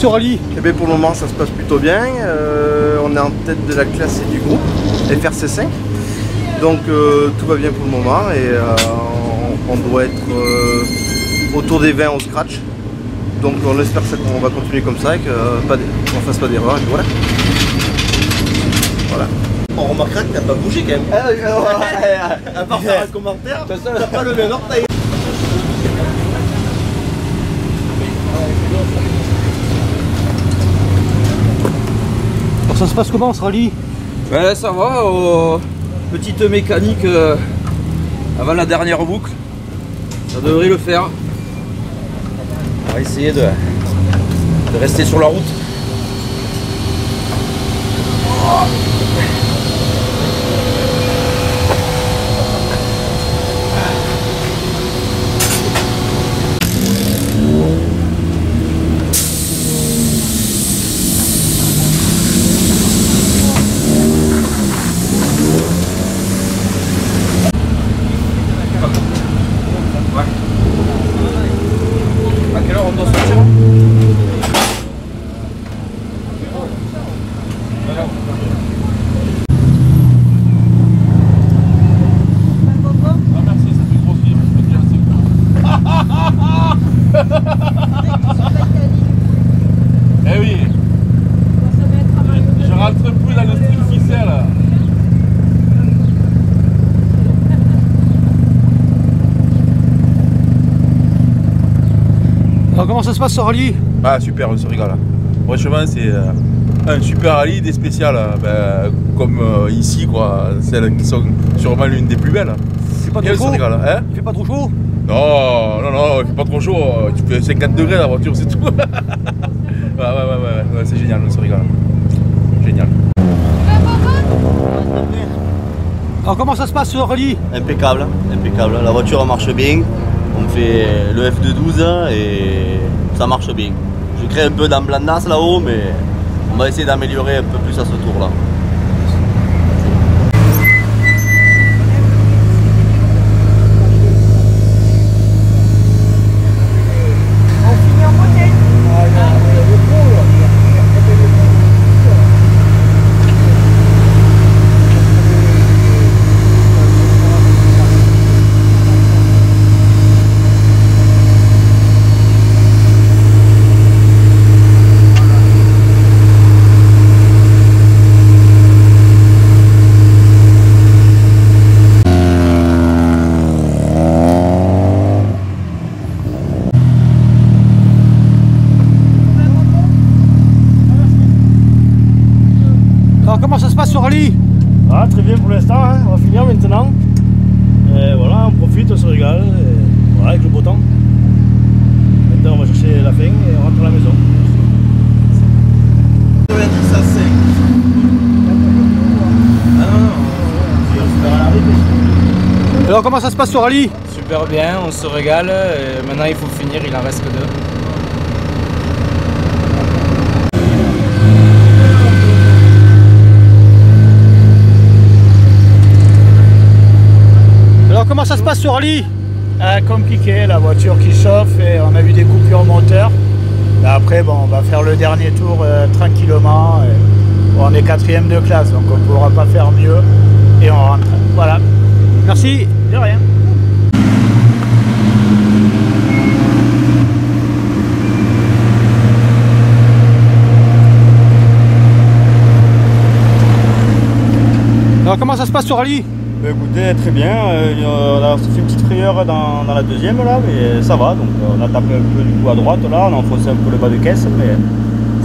ce rallye? Eh bien, pour le moment, ça se passe plutôt bien. On est en tête de la classe et du groupe, FRC5. Donc tout va bien pour le moment et on doit être autour des 20 au scratch. Donc on espère qu'on va continuer comme ça et qu'on ne fasse pas d'erreur. Voilà. Voilà. On remarquera que t'as pas bougé quand même. À part faire un commentaire, t'as pas levé un orteil. Alors ça se passe comment ce rallye? Ben ça va, petite mécanique avant la dernière boucle, ça devrait le faire. On va essayer de rester sur la route. À quelle heure on doit sortir? Eh oui, je rentre plus dans le style ficelle. Alors comment ça se passe ce rallye? Ah super, on se régale. Franchement c'est un super rallye, des spéciales comme ici quoi, celles qui sont sûrement l'une des plus belles. C'est pas Et trop on se chaud? régale, hein. Il fait pas trop chaud? Non, non, non, il fait pas trop chaud, tu fais 50 degrés la voiture, c'est tout. ouais, c'est génial, on se régale. Génial. Alors comment ça se passe ce rallye? Impeccable, impeccable. La voiture marche bien. On fait le F212 et ça marche bien. Je crée un peu d'emblandance là-haut, mais on va essayer d'améliorer un peu plus à ce tour-là. Alors comment ça se passe ce rallye? Ah, très bien pour l'instant, hein. On va finir maintenant. Et voilà, on profite, on se régale. Et voilà, avec le beau temps. Maintenant on va chercher la fin et on rentre à la maison. Alors comment ça se passe ce rallye? Super bien, on se régale, et maintenant il faut finir, il en reste que 2. Alors comment ça se passe ce rallye? Compliqué, la voiture qui chauffe et on a vu des coupures moteur. Et après, bon, on va faire le dernier tour tranquillement. Et on est 4e de classe, donc on ne pourra pas faire mieux. Et on rentre. Voilà. Merci. De rien. Alors comment ça se passe ce rallye? Écoutez, très bien. On a fait une petite frayeur dans la deuxième là, mais ça va. Donc on a tapé un peu du coup à droite là, on a enfoncé un peu le bas de caisse, mais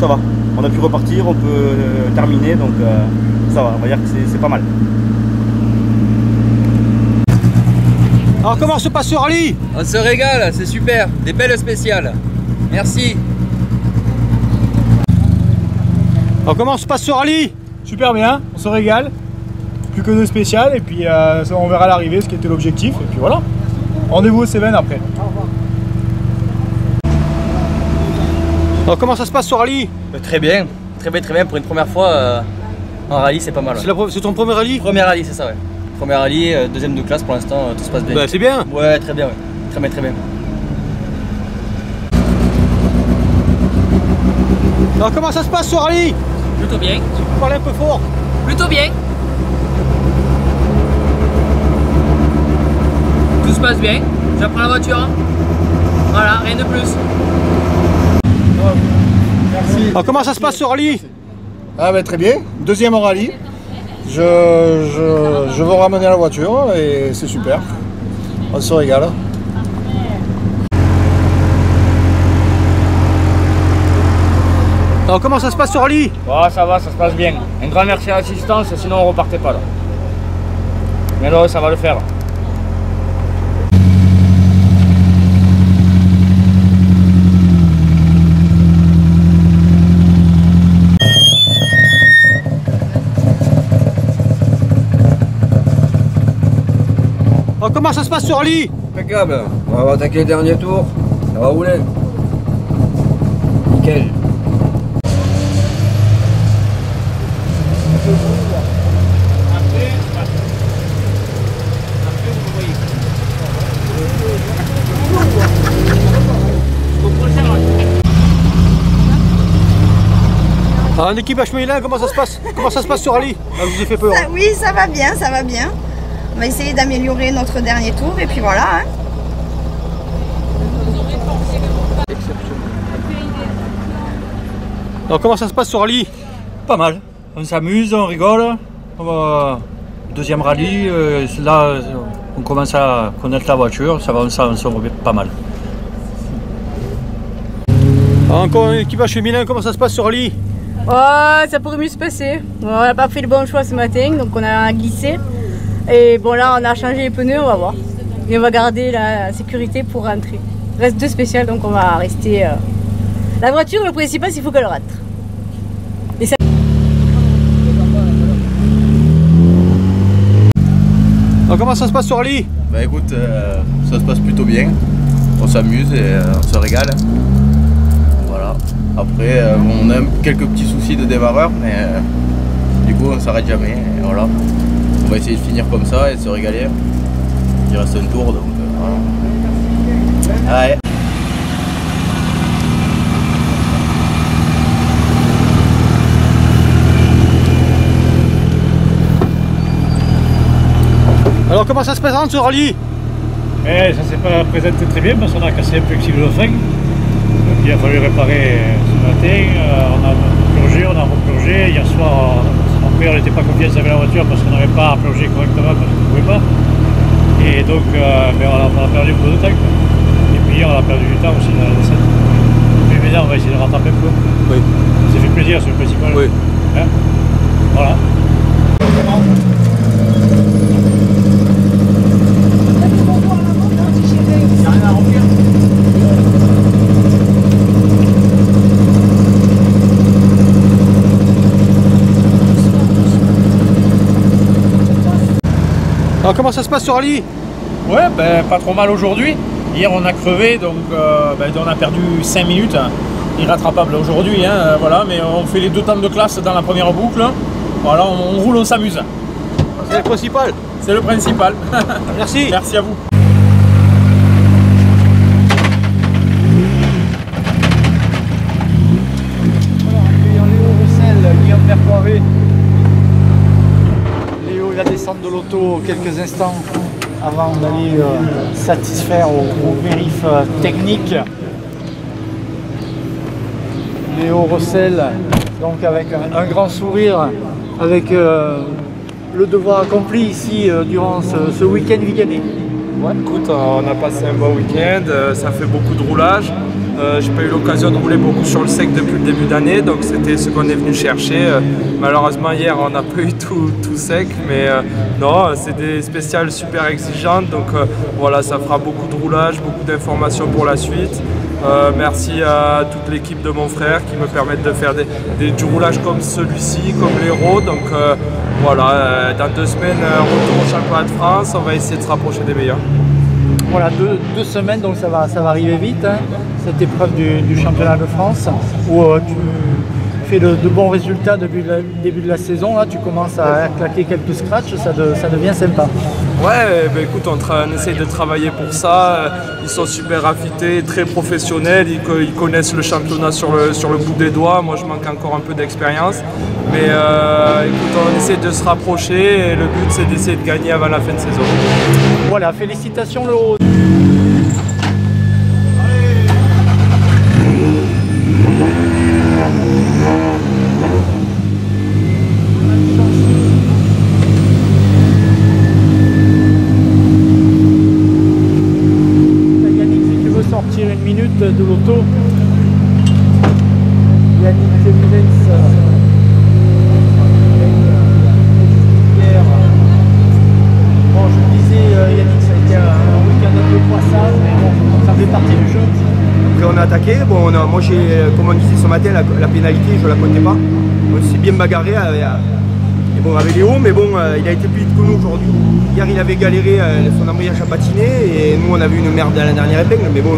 ça va. On a pu repartir, on peut terminer, donc ça va. On va dire que c'est pas mal. Alors comment se passe ce rallye? On se régale, c'est super, des belles spéciales. Merci. Alors comment se passe ce rallye? Super bien, on se régale. Plus que 2 spéciales et puis on verra à l'arrivée ce qui était l'objectif. Et puis voilà. Rendez-vous au Cévennes après. Alors comment ça se passe ce rallye? Très bien, pour une première fois en rallye c'est pas mal. Ouais. C'est ton premier rallye? Premier rallye, c'est ça, ouais. Premier rallye, deuxième de classe pour l'instant, tout se passe bien. Bah, c'est bien. Ouais, très bien, ouais. Très bien. Alors comment ça se passe ce rallye? Plutôt bien. Tu peux parler un peu fort? Plutôt bien. Tout se passe bien. J'apprends la voiture. Voilà, rien de plus. Merci. Alors comment ça se passe ce rallye? Ah ben très bien, deuxième rallye. Je veux ramener la voiture et c'est super. On se régale. Alors comment ça se passe ce rallye? Oh, ça va, ça se passe bien. Un grand merci à l'assistance, sinon on repartait pas là. Mais là, ça va le faire. Alors comment ça se passe ce rallye? Impeccable. On va attaquer le dernier tour. Ça va rouler. Nickel. Alors un équipage Michelin, comment ça se passe? Comment ça se passe ce rallye? Ah, je vous ai fait peur. Oui, ça va bien, ça va bien. On va essayer d'améliorer notre dernier tour et puis voilà. Hein. Alors comment ça se passe ce rallye? Pas mal. On s'amuse, on rigole. Deuxième rallye, là, on commence à connaître la voiture. Ça va, on se remet pas mal. Alors, encore un équipage féminin, comment ça se passe ce rallye? Oh, ça pourrait mieux se passer. On n'a pas fait le bon choix ce matin, donc on a glissé. Et bon là, on a changé les pneus, on va voir. Et on va garder la sécurité pour rentrer. Il reste 2 spéciales, donc on va rester... La voiture, le principal, c'est qu'il faut qu'elle rentre. Et ça... Alors, comment ça se passe ce rallye? Bah écoute, ça se passe plutôt bien. On s'amuse et on se régale. Voilà. Après, on a quelques petits soucis de démarreur, mais du coup, on s'arrête jamais. Et voilà. On va essayer de finir comme ça et de se régaler. Il reste un tour, donc voilà. Ouais. Alors comment ça se présente ce rallye? Ça s'est pas présenté très bien parce qu'on a cassé un flexible de frein. Donc il a fallu réparer ce matin. On a plongé, on a replongé. Hier soir, après on n'était pas confiants avec la voiture parce qu'on n'avait pas plongé correctement parce qu'on ne pouvait pas. Et donc on a perdu beaucoup de temps. Et puis hier on a perdu du temps aussi dans la descente. Et puis maintenant on va essayer de rattraper un peu. Oui. Ça fait plaisir, c'est le principal. Oui. Hein, voilà. Alors comment ça se passe ce rallye? Ouais, ben, pas trop mal aujourd'hui. Hier on a crevé, donc on a perdu 5 minutes. Irrattrapable aujourd'hui, hein, voilà, mais on fait les 2 temps de classe dans la première boucle. Voilà, on roule, on s'amuse. C'est le principal. C'est le principal. Merci. Merci à vous. Guillaume Mercoiré. Léo va descendre de l'auto quelques instants avant d'aller satisfaire au vérif technique. Léo Rossel, donc avec un grand sourire, avec le devoir accompli ici durant ce week-end vigané. Ouais, écoute, on a passé un bon week-end, ça fait beaucoup de roulage. J'ai pas eu l'occasion de rouler beaucoup sur le sec depuis le début d'année, donc c'était ce qu'on est venu chercher. Malheureusement hier on n'a pas eu tout sec, mais non, c'est des spéciales super exigeantes, donc voilà, ça fera beaucoup de roulage, beaucoup d'informations pour la suite. Merci à toute l'équipe de mon frère qui me permettent de faire du roulage comme celui-ci, comme l'Hérault. Donc voilà, dans 2 semaines, retour au championnat de France, on va essayer de se rapprocher des meilleurs. Voilà, 2 semaines, donc ça va arriver vite, hein, cette épreuve du championnat de France, où tu fait de bons résultats depuis le début de la saison. Là, tu commences à claquer quelques scratchs, ça devient sympa. Ouais, bah écoute, on essaye de travailler pour ça. Ils sont super affûtés, très professionnels, ils connaissent le championnat sur le bout des doigts. Moi, je manque encore un peu d'expérience. Mais écoute, on essaie de se rapprocher et le but, c'est d'essayer de gagner avant la fin de saison. Voilà, félicitations le Haut. Sortir une minute de l'auto. Yannick Temilens. Bon, je disais, Yannick, ça a été un week-end un peu poissard, mais bon, ça fait partie du jeu. Après on a attaqué, bon, moi j'ai, comme on disait ce matin, la pénalité, je ne la comptais pas. On s'est bien bagarré avec Léo, mais bon, il a été plus vite que nous aujourd'hui. Hier il avait galéré, son embrayage a patiné et nous on a vu une merde à la dernière épingle, mais bon,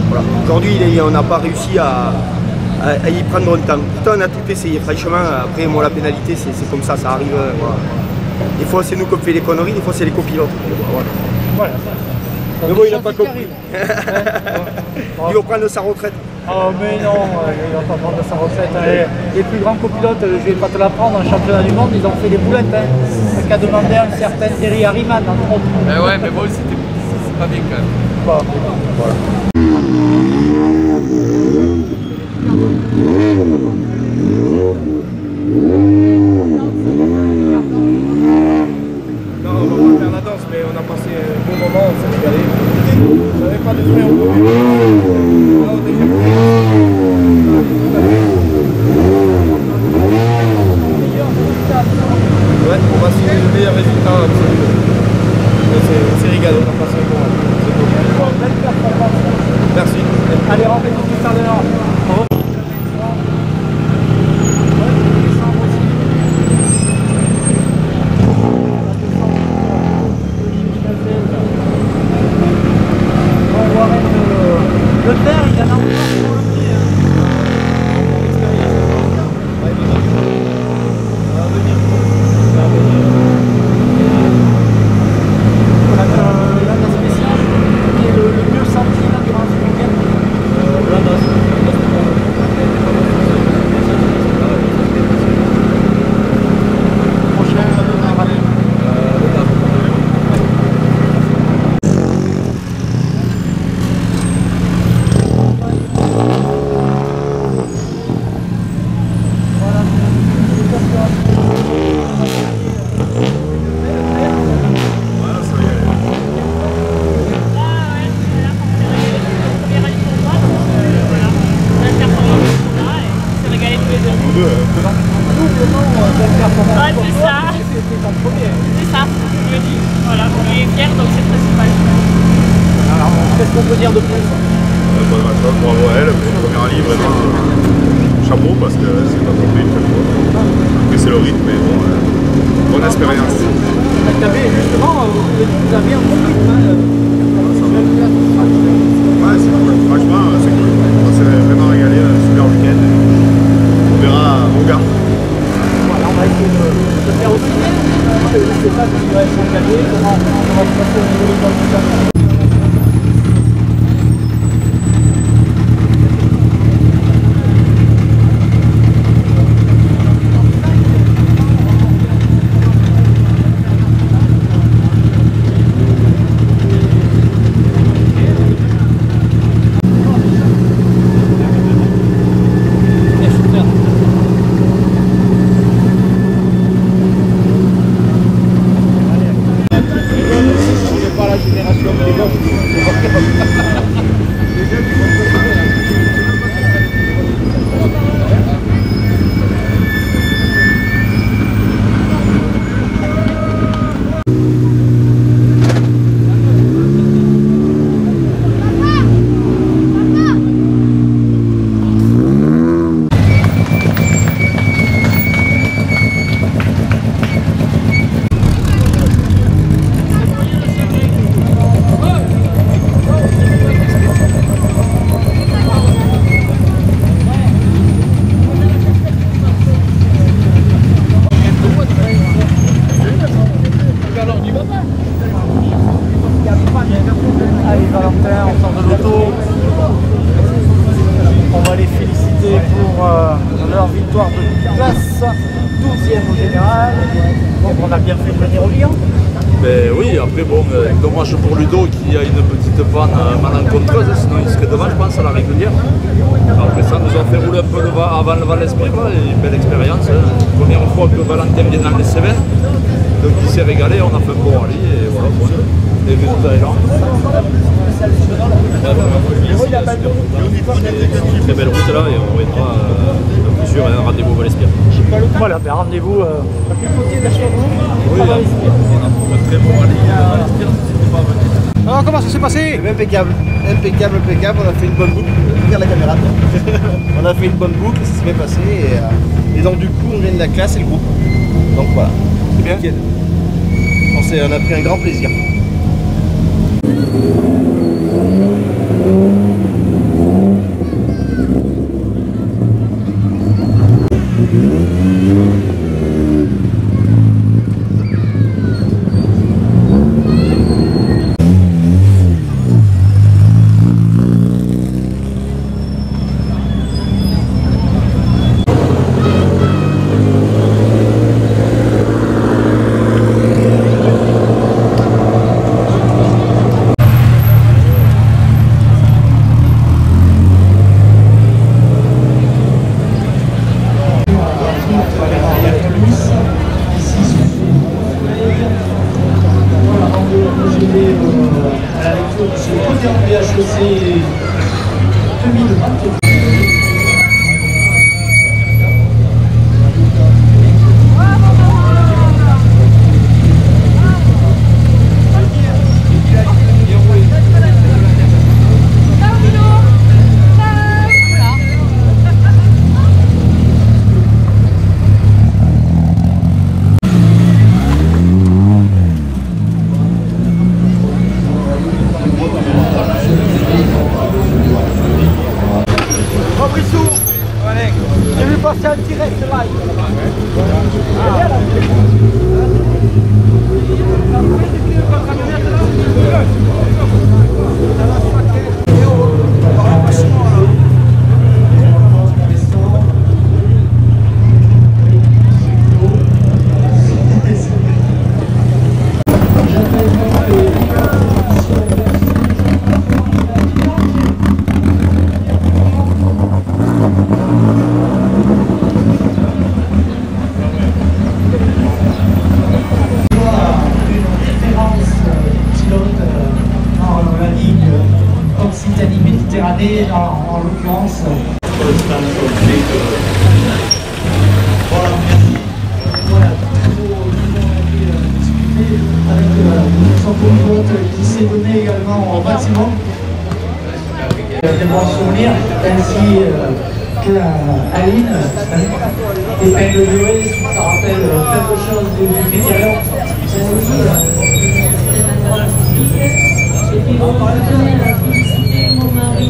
voilà. Aujourd'hui on n'a pas réussi à y prendre le temps. Pourtant on a tout essayé, franchement, après moi la pénalité c'est comme ça arrive. Voilà. Des fois c'est nous qui fait les conneries, des fois c'est les copilotes. Voilà. Mais bon, il n'a pas compris. Il va prendre sa retraite. Oh mais non, il va pas prendre sa retraite. Les plus grands copilotes, je ne vais pas te l'apprendre, en championnat du monde, ils ont fait des boulettes. Ce qu'a demandé un certain Terry Harriman, entre autres. Ben ouais, mais bon, c'est pas bien quand même. Bon, voilà. Non, on va pas faire la danse, mais on a passé un bon moment, on s'est régalé. J'avais pas de frein au début. Ouais, on va signer le meilleur résultat absolument. C'est régalé, on a passé un bon moment. Merci. Allez, rentrez tout à l'heure. Le père, il a un Ouais, c'est ça. C'est ça, je me dis. Voilà, on est fiers, donc c'est le principal. Alors, qu'est-ce qu'on peut dire de plus? Bravo à elle, pour le premier rallye, vraiment chapeau parce que c'est pas tombé une fois. Après c'est le rythme, mais bon, bonne expérience. Justement, vous avez un bon rythme. Ouais, c'est cool, franchement c'est cool. On s'est vraiment régalé, super week-end. On verra au gars. Voilà, on va essayer de faire aussi. Je ne sais pas si va être gagné, comment on va se passer au niveau des qualifications. Génération Allez Valentin, on sort de l'auto. On va les féliciter pour leur victoire de classe, 12e au général. Donc on a bien fait de venir au Lyon. Ben oui, après bon, dommage pour Ludo qui a une petite panne malencontreuse, sinon il serait devant je pense à la régulière. Après ça nous a fait rouler un peu avant le Val-Esprit, une belle expérience. Première fois que Valentin vient dans les Cévennes, donc il s'est régalé, on a fait un bon rallye et voilà, bon, les résultats est là. Très belle route là et on reviendra sur un rendez-vous au Val-Esprit. Voilà, ben rendez-vous Oui, on a un très bon rallye. Alors comment ça s'est passé? Impeccable, impeccable, impeccable. On a fait une bonne boucle. Regarde la caméra. On a fait une bonne boucle, ça s'est bien passé. Et donc du coup, on gagne la classe et le groupe. Donc voilà, c'est bien. On a pris un grand plaisir. J'ai vu passer un direct live. En l'occurrence. Voilà, avec son pote qui s'est donné également au bâtiment. Des bons souvenirs, ainsi qu'Aline. Épingle durée, ça rappelle quelque chose du critérium. Et puis, on va tenir à féliciter mon mari.